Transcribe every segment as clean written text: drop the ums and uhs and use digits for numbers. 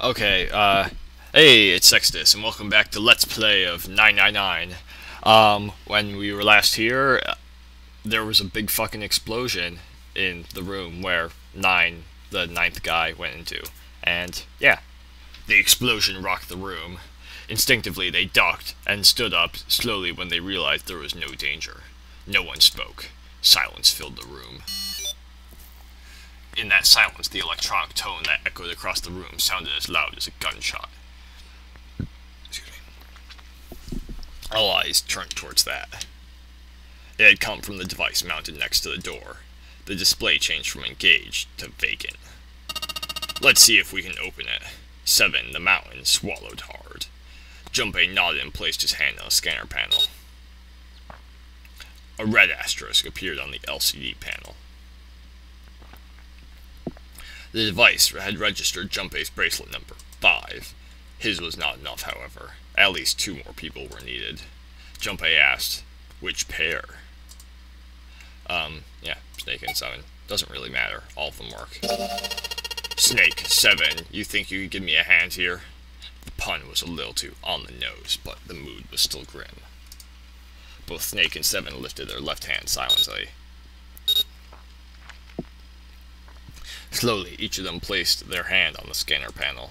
Okay, hey, it's Sextus, and welcome back to Let's Play of 999. When we were last here, there was a big fucking explosion in the room where the ninth guy, went into. And, yeah, the explosion rocked the room. Instinctively, they ducked and stood up slowly when they realized there was no danger. No one spoke. Silence filled the room. In that silence, the electronic tone that echoed across the room sounded as loud as a gunshot. Excuse me. All eyes turned towards that. It had come from the device mounted next to the door. The display changed from engaged to vacant. Let's see if we can open it. 7, the mountain, swallowed hard. Junpei nodded and placed his hand on the scanner panel. A red asterisk appeared on the LCD panel. The device had registered Junpei's bracelet number, 5. His was not enough, however. At least 2 more people were needed. Junpei asked, which pair? Yeah, Snake and 7. Doesn't really matter. All of them work. Snake, 7, you think you could give me a hand here? The pun was a little too on the nose, but the mood was still grim. Both Snake and 7 lifted their left hand silently. Slowly, each of them placed their hand on the scanner panel.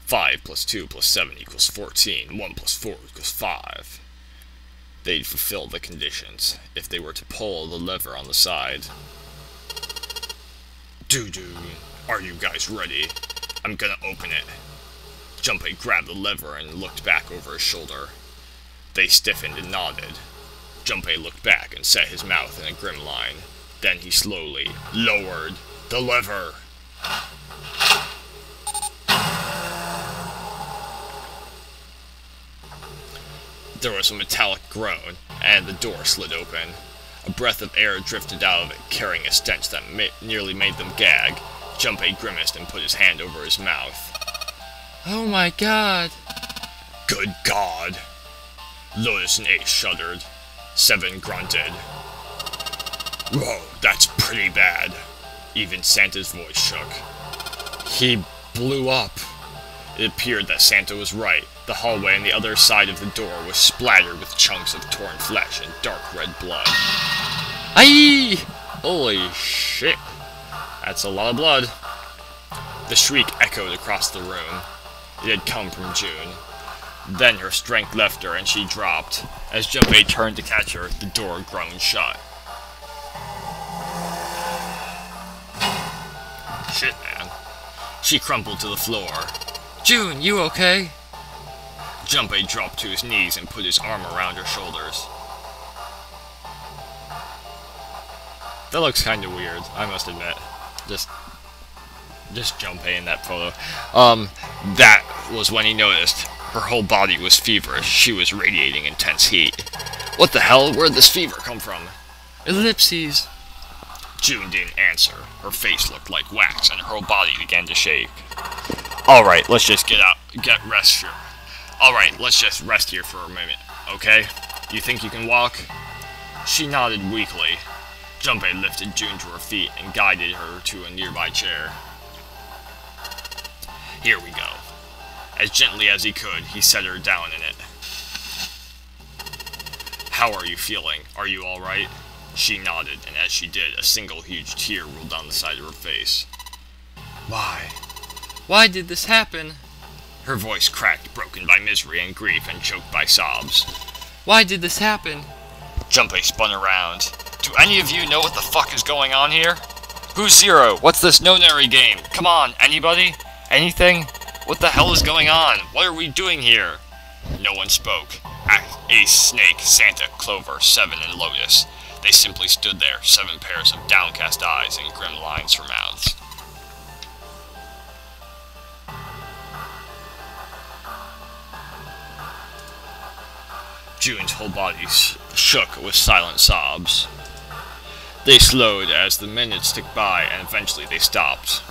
5 plus 2 plus 7 equals 14. 1 plus 4 equals 5. They'd fulfill the conditions if they were to pull the lever on the side. Doo-doo. Are you guys ready? I'm gonna open it. Junpei grabbed the lever and looked back over his shoulder. They stiffened and nodded. Junpei looked back and set his mouth in a grim line. Then he slowly lowered the lever. There was a metallic groan, and the door slid open. A breath of air drifted out of it, carrying a stench that nearly made them gag. Junpei grimaced and put his hand over his mouth. Oh my god! Good God! Lotus and 8 shuddered. 7 grunted. Whoa, that's pretty bad. Even Santa's voice shook. He blew up. It appeared that Santa was right. The hallway on the other side of the door was splattered with chunks of torn flesh and dark red blood. Aye! Holy shit. That's a lot of blood. The shriek echoed across the room. It had come from June. Then her strength left her and she dropped. As Junpei turned to catch her, the door groaned shut. Shit, man. She crumpled to the floor. June, you okay? Junpei dropped to his knees and put his arm around her shoulders. That looks kinda weird, I must admit. Just Junpei in that photo. That was when he noticed her whole body was feverish. She was radiating intense heat. What the hell? Where'd this fever come from? Ellipses. June didn't answer. Her face looked like wax, and her whole body began to shake. Alright, let's just rest here. Alright, let's just rest here for a minute, okay? You think you can walk? She nodded weakly. Junpei lifted June to her feet and guided her to a nearby chair. Here we go. As gently as he could, he set her down in it. How are you feeling? Are you alright? She nodded, and as she did, a single huge tear rolled down the side of her face. Why? Why did this happen? Her voice cracked, broken by misery and grief and choked by sobs. Why did this happen? Junpei spun around. Do any of you know what the fuck is going on here? Who's Zero? What's this no-nary game? Come on, anybody? Anything? What the hell is going on? What are we doing here? No one spoke. Ace, Snake, Santa, Clover, 7, and Lotus. They simply stood there, 7 pairs of downcast eyes and grim lines for mouths. June's whole body shook with silent sobs. They slowed as the minutes ticked by, and eventually they stopped.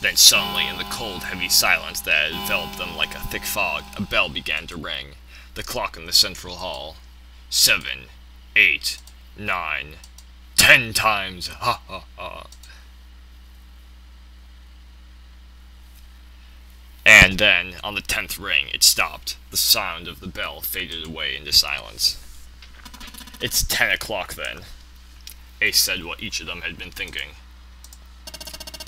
Then suddenly, in the cold, heavy silence that enveloped them like a thick fog, a bell began to ring. The clock in the central hall. 7, 8, 9, 10. 10 times, ha ha ha. And then, on the 10th ring, it stopped. The sound of the bell faded away into silence. It's 10 o'clock then. Ace said what each of them had been thinking.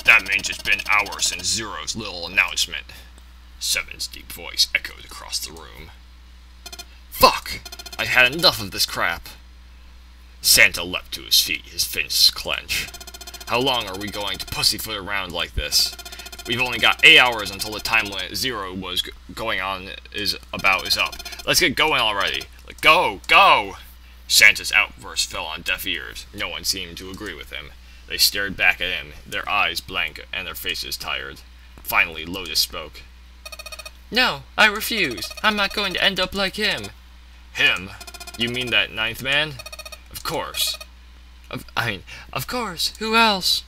That means it's been hours since Zero's little announcement. Seven's deep voice echoed across the room. Fuck! I had enough of this crap. Santa leapt to his feet, his fists clench. How long are we going to pussyfoot around like this? We've only got 8 hours until the time limit Zero was going on is up. Let's get going already. Go! Go! Santa's outburst fell on deaf ears. No one seemed to agree with him. They stared back at him, their eyes blank and their faces tired. Finally, Lotus spoke. No, I refuse. I'm not going to end up like him. Him? You mean that 9th man? Of course. Of course. Who else?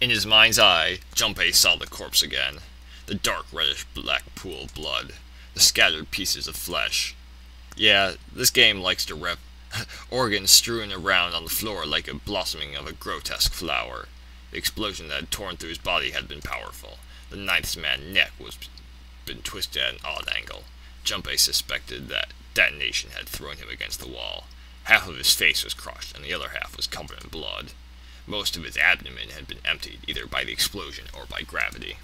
In his mind's eye, Junpei saw the corpse again. The dark reddish-black pool of blood. The scattered pieces of flesh. Yeah, this game likes to rep organs strewn around on the floor like a blossoming of a grotesque flower. The explosion that had torn through his body had been powerful. The 9th man's neck was been twisted at an odd angle. Junpei suspected that detonation had thrown him against the wall. Half of his face was crushed, and the other half was covered in blood. Most of his abdomen had been emptied, either by the explosion or by gravity.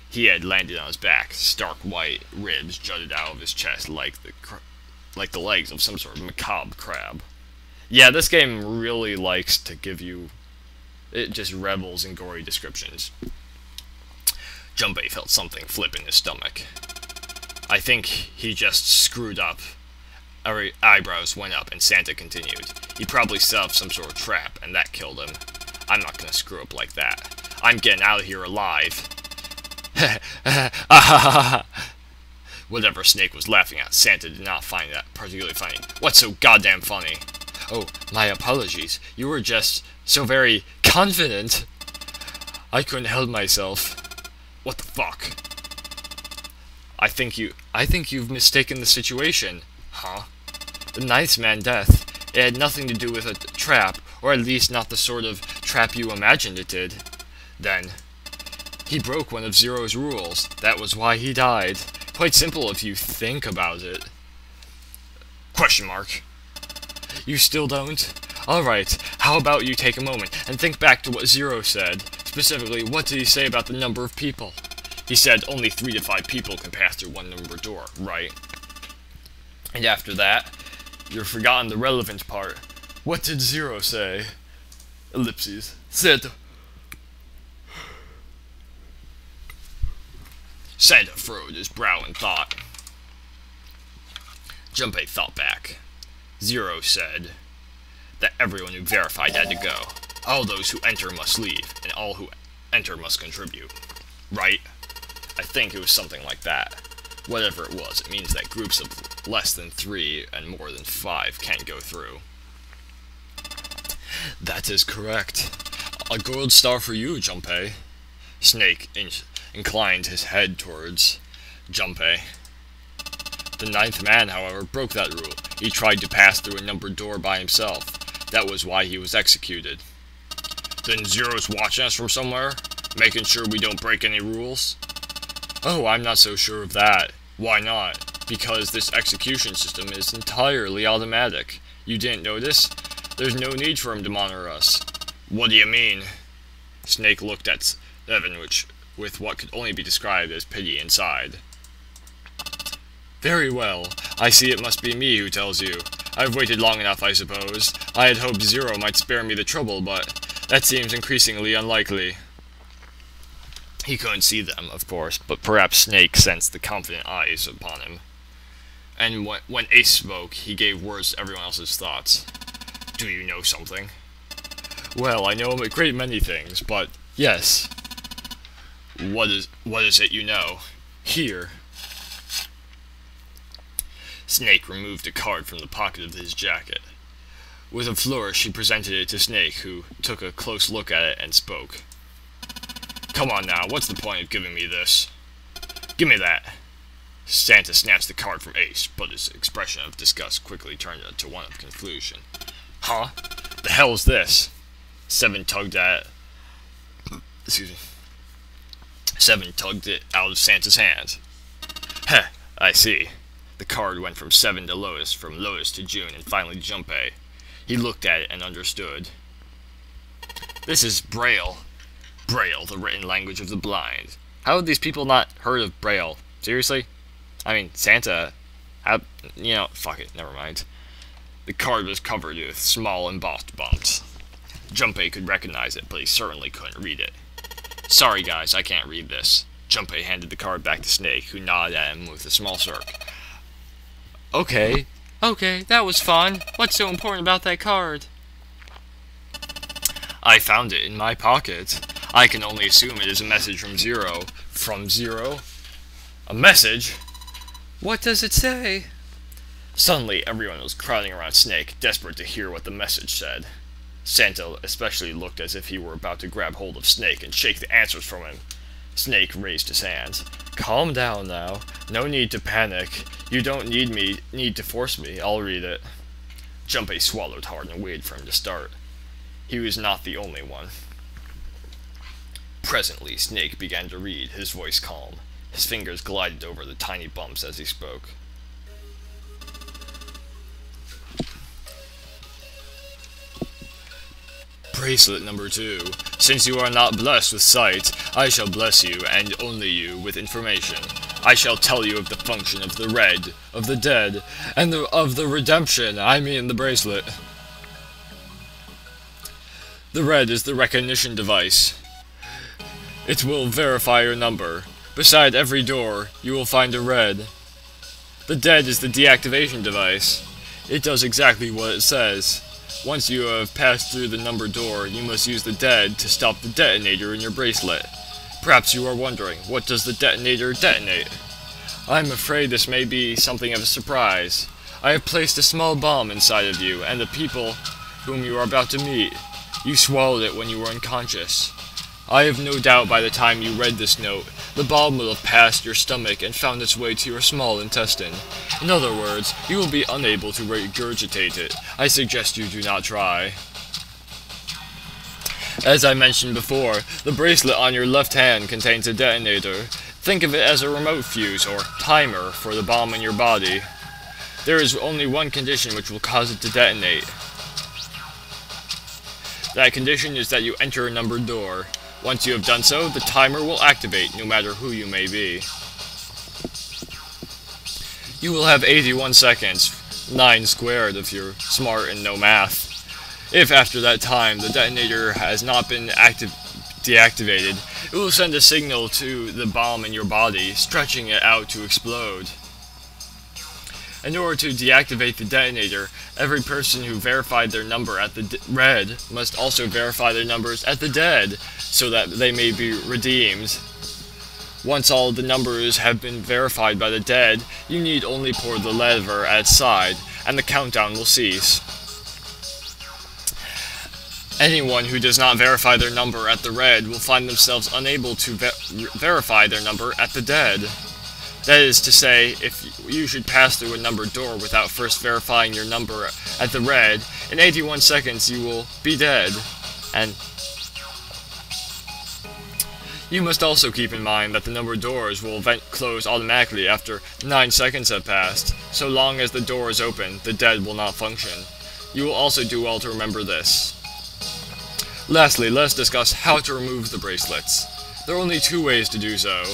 He had landed on his back. Stark white ribs jutted out of his chest like the legs of some sort of macabre crab. Yeah, this game really likes to give you... It just revels in gory descriptions. Junpei felt something flip in his stomach. I think he just screwed up. Our eyebrows went up, and Santa continued. He probably set up some sort of trap, and that killed him. I'm not gonna screw up like that. I'm getting out of here alive. Whatever Snake was laughing at, Santa did not find that particularly funny. What's so goddamn funny? Oh, my apologies. You were just so very confident. I couldn't help myself. What the fuck? I think you've mistaken the situation. Huh? The 9th man death, it had nothing to do with a trap, or at least not the sort of trap you imagined it did. Then, he broke one of Zero's rules. That was why he died. Quite simple if you think about it. Question mark. You still don't? Alright, how about you take a moment and think back to what Zero said. Specifically, what did he say about the number of people? He said only 3 to 5 people can pass through one number door, right? And after that, you've forgotten the relevant part. What did Zero say? Ellipses. Santa. Santa furrowed his brow in thought. Junpei thought back. Zero said that everyone who verified had to go. All those who enter must leave, and all who enter must contribute. Right? I think it was something like that. Whatever it was, it means that groups of less than 3 and more than 5 can't go through. That is correct. A gold star for you, Junpei. Snake inclined his head towards Junpei. The 9th man, however, broke that rule. He tried to pass through a numbered door by himself. That was why he was executed. Then Zero's watching us from somewhere? Making sure we don't break any rules? Oh, I'm not so sure of that. Why not? Because this execution system is entirely automatic. You didn't notice? There's no need for him to monitor us. What do you mean? Snake looked at Evan, with what could only be described as pity inside. Very well. I see it must be me who tells you. I've waited long enough, I suppose. I had hoped Zero might spare me the trouble, but that seems increasingly unlikely. He couldn't see them, of course, but perhaps Snake sensed the confident eyes upon him. And when Ace spoke, he gave words to everyone else's thoughts. Do you know something? Well, I know a great many things, but yes. What is it you know? Here. Snake removed a card from the pocket of his jacket. With a flourish, he presented it to Snake, who took a close look at it and spoke. Come on now, what's the point of giving me this? Give me that. Santa snatched the card from Ace, but his expression of disgust quickly turned to one of confusion. Huh? The hell's this? Seven tugged at... Excuse me. Seven tugged it out of Santa's hand. Heh, I see. The card went from Seven to Lois, from Lois to June, and finally Junpei. He looked at it and understood. This is Braille. Braille, the written language of the blind. How have these people not heard of Braille? Seriously? I mean, Santa... fuck it, never mind. The card was covered with small embossed bumps. Junpei could recognize it, but he certainly couldn't read it. Sorry guys, I can't read this. Junpei handed the card back to Snake, who nodded at him with a small smirk. Okay, that was fun. What's so important about that card? I found it in my pocket. I can only assume it is a message from Zero. From Zero? A message? What does it say? Suddenly, everyone was crowding around Snake, desperate to hear what the message said. Santa especially looked as if he were about to grab hold of Snake and shake the answers from him. Snake raised his hands. Calm down now. No need to panic. You don't need to force me. I'll read it. Junpei swallowed hard and waited for him to start. He was not the only one. Presently, Snake began to read, his voice calm. His fingers glided over the tiny bumps as he spoke. Bracelet number 2. Since you are not blessed with sight, I shall bless you, and only you, with information. I shall tell you of the function of the red, of the dead, and of the redemption, I mean the bracelet. The red is the recognition device. It will verify your number. Beside every door, you will find a red. The dead is the deactivation device. It does exactly what it says. Once you have passed through the numbered door, you must use the dead to stop the detonator in your bracelet. Perhaps you are wondering, what does the detonator detonate? I'm afraid this may be something of a surprise. I have placed a small bomb inside of you and the people whom you are about to meet. You swallowed it when you were unconscious. I have no doubt by the time you read this note, the bomb will have passed your stomach and found its way to your small intestine. In other words, you will be unable to regurgitate it. I suggest you do not try. As I mentioned before, the bracelet on your left hand contains a detonator. Think of it as a remote fuse, or timer, for the bomb in your body. There is only one condition which will cause it to detonate. That condition is that you enter a numbered door. Once you have done so, the timer will activate, no matter who you may be. You will have 81 seconds, 9 squared if you're smart and know math. If after that time the detonator has not been deactivated, it will send a signal to the bomb in your body, stretching it out to explode. In order to deactivate the detonator, every person who verified their number at the red must also verify their numbers at the dead, so that they may be redeemed. Once all the numbers have been verified by the dead, you need only pull the lever at its side, and the countdown will cease. Anyone who does not verify their number at the red will find themselves unable to verify their number at the dead. That is to say, if you should pass through a numbered door without first verifying your number at the red, in 81 seconds you will be dead. And you must also keep in mind that the numbered doors will close automatically after 9 seconds have passed. So long as the door is open, the dead will not function. You will also do well to remember this. Lastly, let us discuss how to remove the bracelets. There are only 2 ways to do so.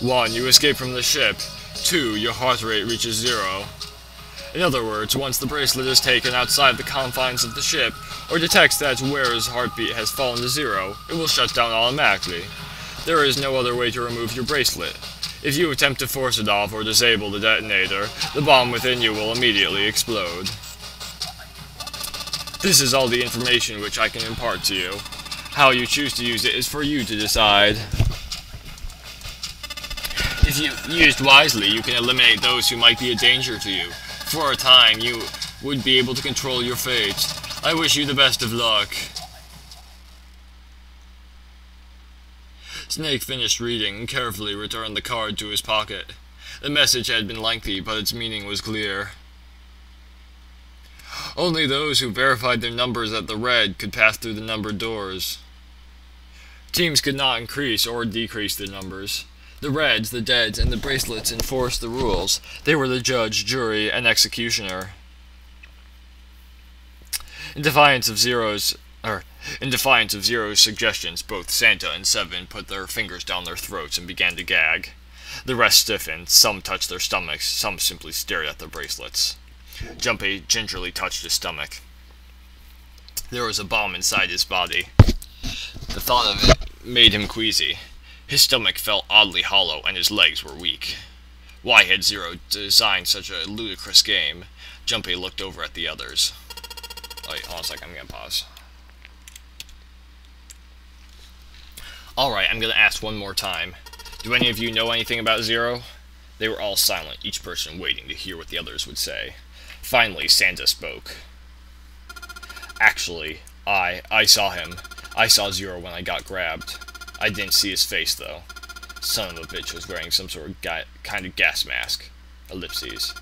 1. You escape from the ship. 2. Your heart rate reaches 0. In other words, once the bracelet is taken outside the confines of the ship, or detects that its wearer's heartbeat has fallen to 0, it will shut down automatically. There is no other way to remove your bracelet. If you attempt to force it off or disable the detonator, the bomb within you will immediately explode. This is all the information which I can impart to you. How you choose to use it is for you to decide. If used wisely, you can eliminate those who might be a danger to you. For a time, you would be able to control your fate. I wish you the best of luck. Snake finished reading and carefully returned the card to his pocket. The message had been lengthy, but its meaning was clear. Only those who verified their numbers at the red could pass through the numbered doors. Teams could not increase or decrease their numbers. The Reds, the Deads, and the Bracelets enforced the rules. They were the judge, jury, and executioner. In defiance of Zero's suggestions, both Santa and Seven put their fingers down their throats and began to gag. The rest stiffened, some touched their stomachs, some simply stared at their bracelets. Junpei gingerly touched his stomach. There was a bomb inside his body. The thought of it made him queasy. His stomach felt oddly hollow, and his legs were weak. Why had Zero designed such a ludicrous game? Junpei looked over at the others. Wait, hold on a second, I'm gonna pause. Alright, I'm gonna ask one more time. Do any of you know anything about Zero? They were all silent, each person waiting to hear what the others would say. Finally, Santa spoke. Actually, I saw him. I saw Zero when I got grabbed. I didn't see his face, though. Son of a bitch was wearing some sort of kind of gas mask. Ellipses.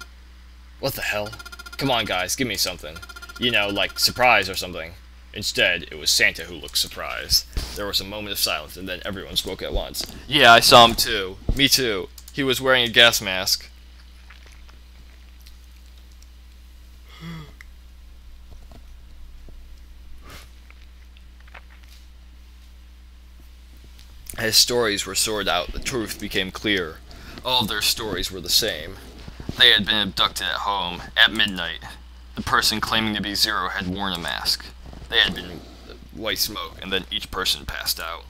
What the hell? Come on, guys, give me something. You know, like surprise or something. Instead, it was Santa who looked surprised. There was a moment of silence, and then everyone spoke at once. Yeah, I saw him too. Me too. He was wearing a gas mask. As stories were sorted out, the truth became clear. All of their stories were the same. They had been abducted at home, at midnight. The person claiming to be Zero had worn a mask. They had been white smoke, and then each person passed out.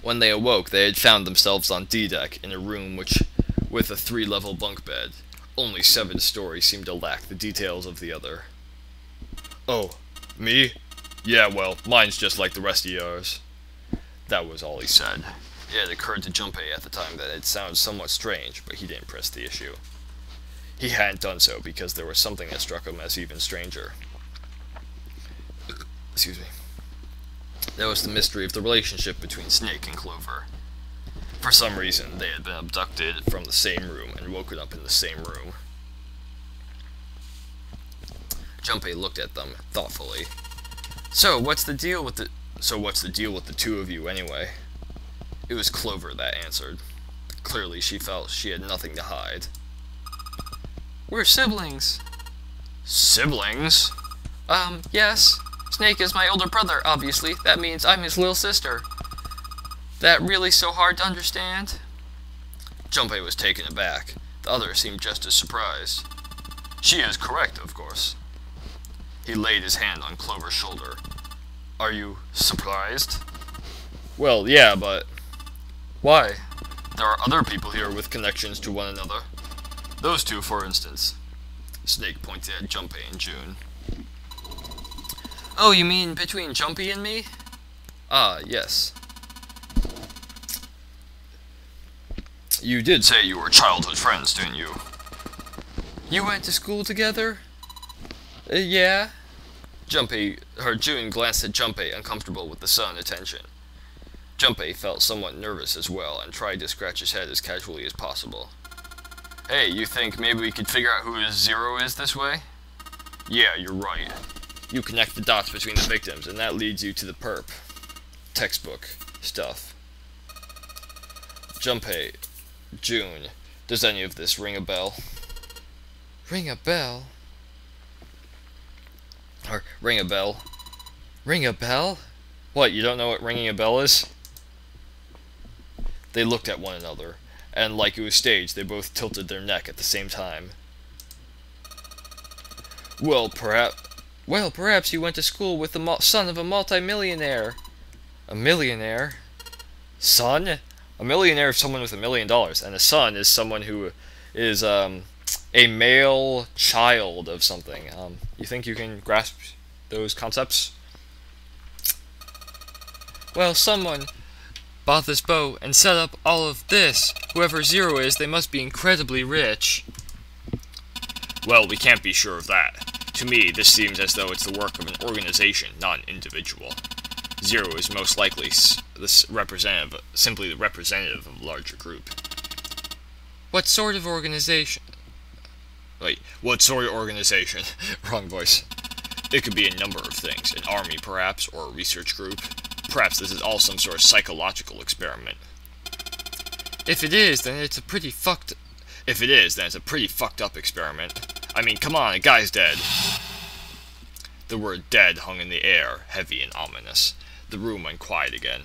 When they awoke, they had found themselves on D-Deck, in a room with a 3-level bunk bed. Only Seven's story seemed to lack the details of the other. Oh, me? Yeah, well, mine's just like the rest of yours. That was all he said. It had occurred to Junpei at the time that it sounded somewhat strange, but he didn't press the issue. He hadn't done so because there was something that struck him as even stranger. Excuse me. That was the mystery of the relationship between Snake and Clover. For some reason, they had been abducted from the same room and woken up in the same room. Junpei looked at them thoughtfully. So what's the deal with the two of you anyway? It was Clover that answered. Clearly she felt she had nothing to hide. We're siblings. Siblings? Yes. Snake is my older brother, obviously. That means I'm his little sister. That really so hard to understand? Junpei was taken aback. The others seemed just as surprised. She is correct, of course. He laid his hand on Clover's shoulder. Are you surprised? Well, yeah, but... Why? There are other people here with connections to one another. Those two, for instance. Snake pointed at Junpei and June. Oh, you mean between Junpei and me? Ah, yes. You did say you were childhood friends, didn't you? You went to school together? Yeah. June glanced at Junpei, uncomfortable with the sudden attention. Junpei felt somewhat nervous as well, and tried to scratch his head as casually as possible. Hey, you think maybe we could figure out who his Zero is this way? Yeah, you're right. You connect the dots between the victims, and that leads you to the perp. Textbook stuff. Junpei, June, does any of this ring a bell? Ring a bell? Or ring a bell? Ring a bell? What, you don't know what ringing a bell is? They looked at one another, and like it was staged, they both tilted their neck at the same time. Well, perhaps you went to school with the son of a multimillionaire. A millionaire? Son? A millionaire is someone with $1 million, and a son is someone who is, a male child of something. You think you can grasp those concepts? Well, someone bought this boat and set up all of this. Whoever Zero is, they must be incredibly rich. Well, we can't be sure of that. To me, this seems as though it's the work of an organization, not an individual. Zero is most likely simply the representative of a larger group. What sort of organization? Wait, what sort of organization? Wrong voice. It could be a number of things. An army, perhaps, or a research group. Perhaps this is all some sort of psychological experiment. If it is, then it's a pretty fucked up experiment. I mean, come on, a guy's dead. The word dead hung in the air, heavy and ominous. The room went quiet again.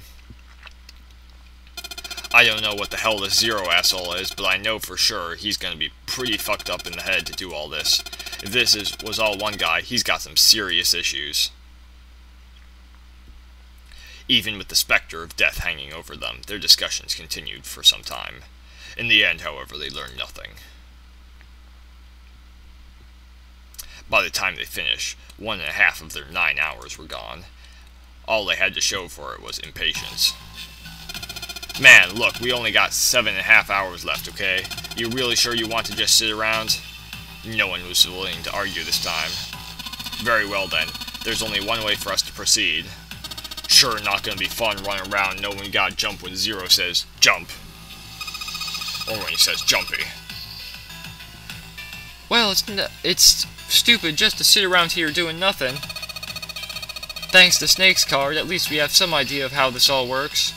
I don't know what the hell this Zero asshole is, but I know for sure he's gonna be pretty fucked up in the head to do all this. If this was all one guy, he's got some serious issues. Even with the specter of death hanging over them, their discussions continued for some time. In the end, however, they learned nothing. By the time they finished, 1.5 of their 9 hours were gone. All they had to show for it was impatience. Man, look, we only got 7.5 hours left, okay? You really sure you want to just sit around? No one was willing to argue this time. Very well then, there's only one way for us to proceed. Sure, not gonna be fun running around knowing we gotta jump when Zero says jump. Or when he says jumpy. Well, it's stupid just to sit around here doing nothing. Thanks to Snake's card, at least we have some idea of how this all works.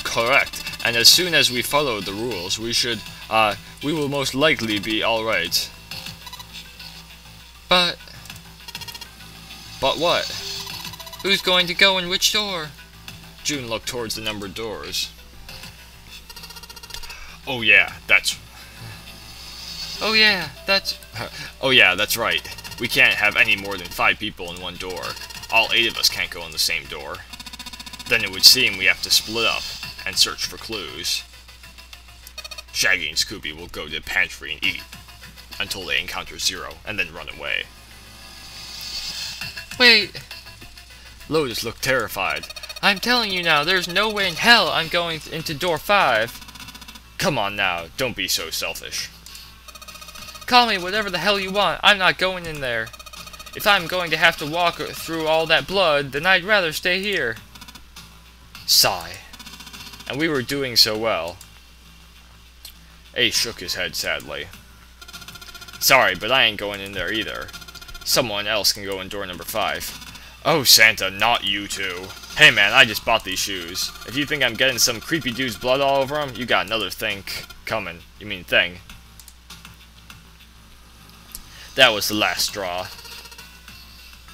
Correct. And as soon as we follow the rules, we will most likely be alright. But what? Who's going to go in which door? June looked towards the numbered doors. Oh yeah, that's right. We can't have any more than 5 people in one door. All 8 of us can't go in the same door. Then it would seem we have to split up and search for clues. Shaggy and Scooby will go to the pantry and eat until they encounter Zero, and then run away. Wait! Lotus looked terrified. I'm telling you now, there's no way in hell I'm going into door 5. Come on now, don't be so selfish. Call me whatever the hell you want, I'm not going in there. If I'm going to have to walk through all that blood, then I'd rather stay here. Sigh. And we were doing so well. Ace shook his head sadly. Sorry, but I ain't going in there either. Someone else can go in door number 5. Oh, Santa, not you two. Hey man, I just bought these shoes. If you think I'm getting some creepy dude's blood all over them, you got another thing coming. You mean thing. That was the last straw.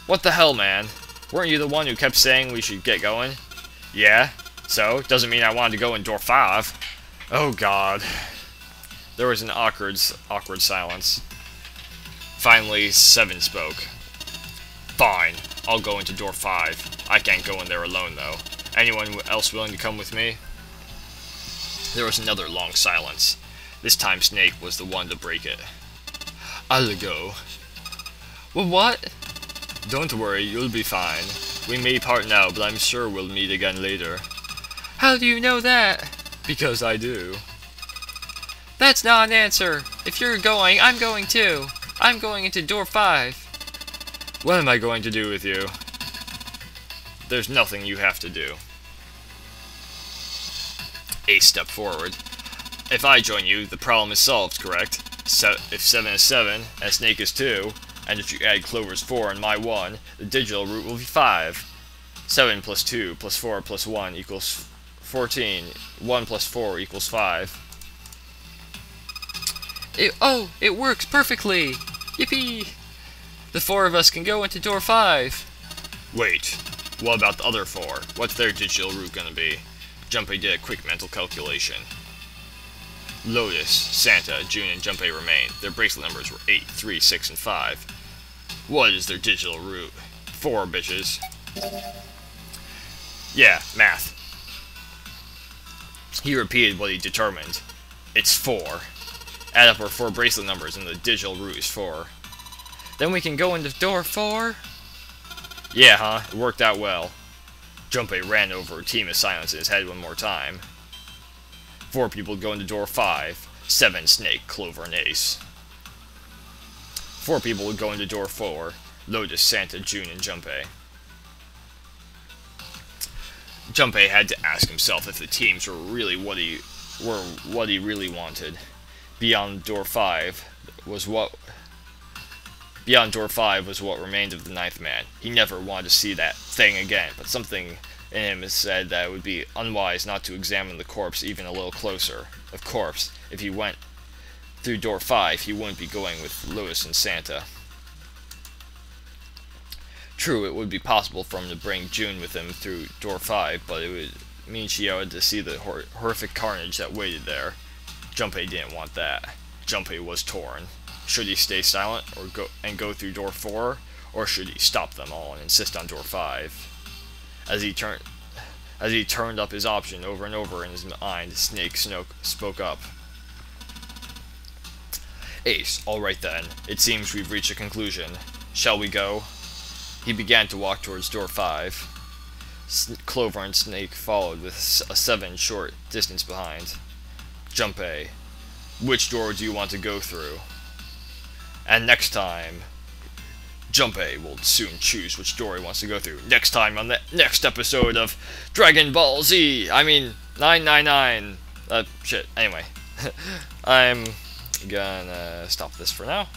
What the hell, man? Weren't you the one who kept saying we should get going? Yeah? So, doesn't mean I wanted to go in door 5. Oh god. There was an awkward silence. Finally, 7 spoke. Fine, I'll go into door 5. I can't go in there alone, though. Anyone else willing to come with me? There was another long silence. This time Snake was the one to break it. I'll go. Well, what? Don't worry, you'll be fine. We may part now, but I'm sure we'll meet again later. How do you know that? Because I do. That's not an answer. If you're going, I'm going too. I'm going into door 5. What am I going to do with you? There's nothing you have to do. Ace stepped forward. If I join you, the problem is solved, correct? If 7 is 7, and Snake is 2, and if you add Clover's 4 and my 1, the digital root will be 5. 7 plus 2 plus 4 plus 1 equals 14. 1 plus 4 equals 5. It works perfectly! Yippee! The 4 of us can go into door 5. Wait, what about the other 4? What's their digital root gonna be? Junpei did a quick mental calculation. Lotus, Santa, June, and Junpei remained. Their bracelet numbers were 8, 3, 6, and 5. What is their digital root? 4, bitches. Yeah, math. He repeated what he determined. It's 4. Add up our 4 bracelet numbers and the digital root is 4. Then we can go into door 4? Yeah, huh? It worked out well. Junpei ran over a team of silence in his head one more time. 4 people go into door 5. 7, Snake, Clover, and Ace. 4 people would go into door 4. Lotus, Santa, June, and Junpei. Junpei had to ask himself if the teams were really what he really wanted. Beyond door 5, was what beyond door 5 was what remained of the ninth man. He never wanted to see that thing again, but something in him said that it would be unwise not to examine the corpse even a little closer. Of course, if he went through door 5, he wouldn't be going with Louis and Santa. True, it would be possible for him to bring June with him through door 5, but it would mean she had to see the horrific carnage that waited there. Junpei didn't want that. Junpei was torn. Should he stay silent or go through door 4, or should he stop them all and insist on door 5? As he turned up his option over and over in his mind, Snake spoke up. Ace, all right then. It seems we've reached a conclusion. Shall we go? He began to walk towards door 5. Clover and Snake followed with a 7 short distance behind. Junpei, which door do you want to go through? And next time, Junpei will soon choose which door he wants to go through. Next time on the next episode of Dragon Ball Z. I mean, 999. Shit. Anyway, I'm gonna stop this for now.